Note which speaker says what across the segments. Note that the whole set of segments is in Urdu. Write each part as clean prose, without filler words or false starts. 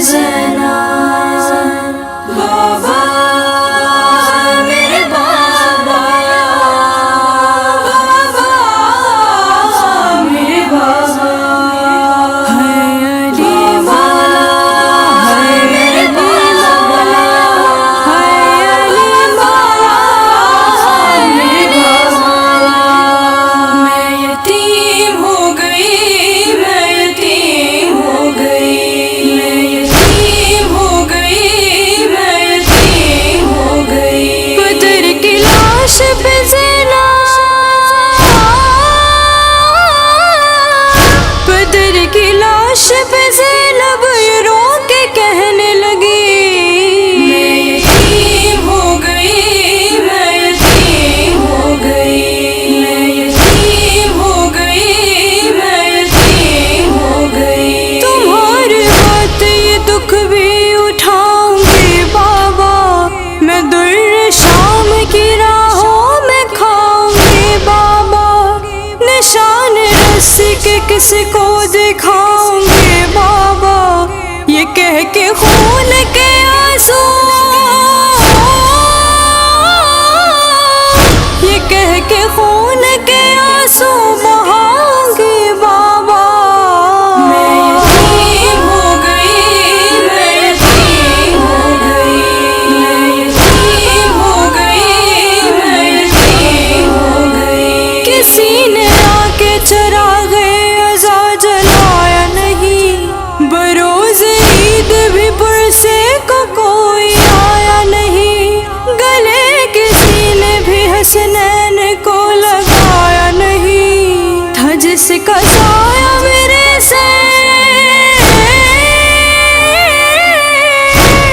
Speaker 1: زنا بابا میرے بابا بابا میرے بابا ہے علی مولا ہے میرے بابا ہے علی مولا ہے میرے بابا میں یتیم ہو گئی میں یتیم ہو گئی میں یتیم ہو گئی میں یتیم ہو گئی بدر کی لاش پہ زنا بدر کی لاش پہ زینب رو کے کہنے لگی میں یتیم ہو گئی میں یتیم ہو گئی میں یتیم ہو گئی میں یتیم ہو گئی تمہارے ہاتھ یہ دکھ بھی اٹھاؤں گی بابا میں در شام کی راہوں میں کھاؤں گی بابا نشان رسی کے کسی کو دکھاؤں گی بابا یہ کہہ کے خون کے آنسو یہ کہہ کے خون کے آنسو بہاؤں گی بابا میں یتیم ہو گئی میں یتیم ہو گئی میں یتیم ہو گئی میں یتیم ہو گئی کسی نے آ کے چراغ عزا جلایا نہیں بروز عید بھی پرسے کو کوئی آیا نہیں گلے کسی نے بھی حسنین کو لگایا نہیں تھا جس کا سایہ میرے سے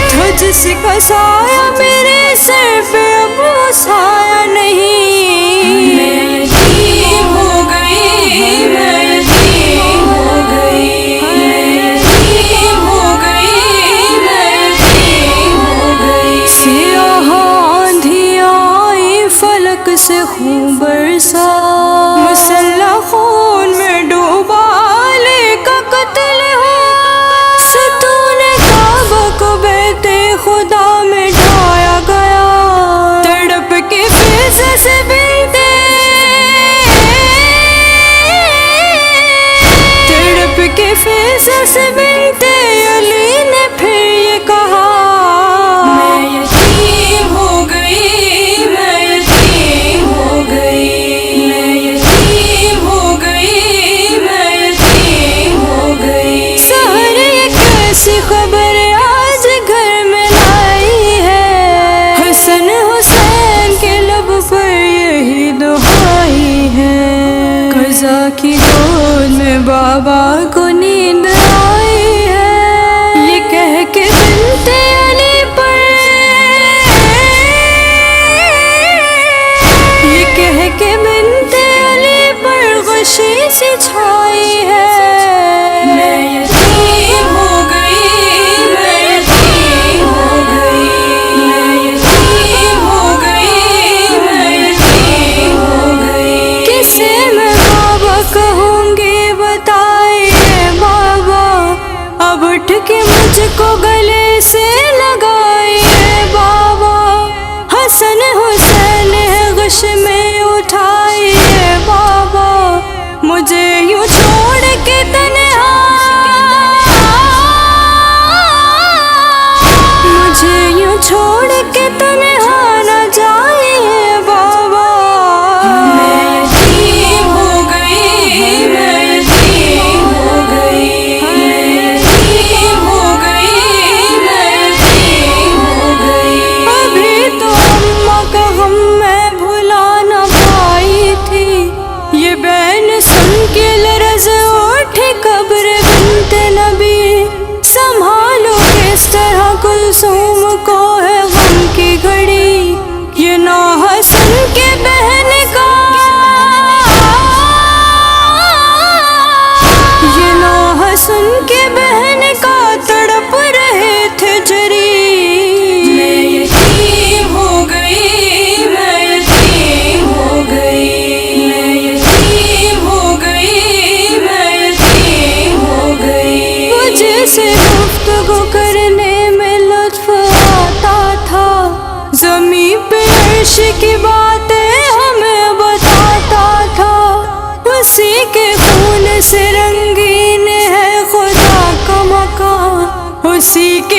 Speaker 1: تھا جس کا سایہ میرے سر پہ اب وہ سایہ نہیں میں یتیم ہو گئی میں یتیم ہو گئی میں یتیم ہو گئی میں یتیم ہو گئی سیاہ آندھی آئی فلک سے خون برسا مسلح خون میں ڈوبا علی کا قتل ہوا ستون کعبہ کو بیت خدا میں ڈھایا گیا تڑپ کے فضا سے بنتے تڑپ کے فضا سے بنتے علی نے پھر یہ کہا میں یتیم ہو گئی میں یتیم ہو گئی میں یتیم ہو گئی میں یتیم ہو گئی سحر یہ کیسی خبر آج گھر میں لائی ہے حسن حسین کے لب پر یہی دعائی ہے قضا کی گود میں بابا کو نیند آئی ہے یہ کہہ کے بنت علی پر یہ کہہ کے بنت علی پر غشی سی چھائی ہے میں یتیم ہو گئی میں یتیم ہو گئی میں یتیم ہو گئی میں یتیم ہو گئی کسے میں بابا کہوں گی بتائیے بابا اب اٹھ کے مجھ کو گلے سے لگائیے بابا حسن حسین ہے غش میں اٹھائیے بابا مجھے یوں چھوڑ کے تنہا مجھے یوں چھوڑ کے تنہا نہ جائیے بابا میں یتیم ہو گئی میں یتیم ہو گئی میں یتیم ہو گئی میں یتیم ہو گئی ابھی تو اماں کا غم میں بھلا نہ پائی تھی یہ بین سن کے لرز اٹھی قبر بنت نبی سنبھالو کس طرح کلثوم کو ہے غم کی گھڑی یہ نوح سن کے بہن کا یہ نوح سن کے بہن کا تڑپ رہے تھے جری میں یتیم ہو گئی میں یتیم ہو گئی میں یتیم ہو گئی میں یتیم ہو گئی سے گفتگو کر خوشی کی باتیں ہمیں بتاتا تھا، اسی کے خون سے رنگین ہے خدا کا مکان، اسی کے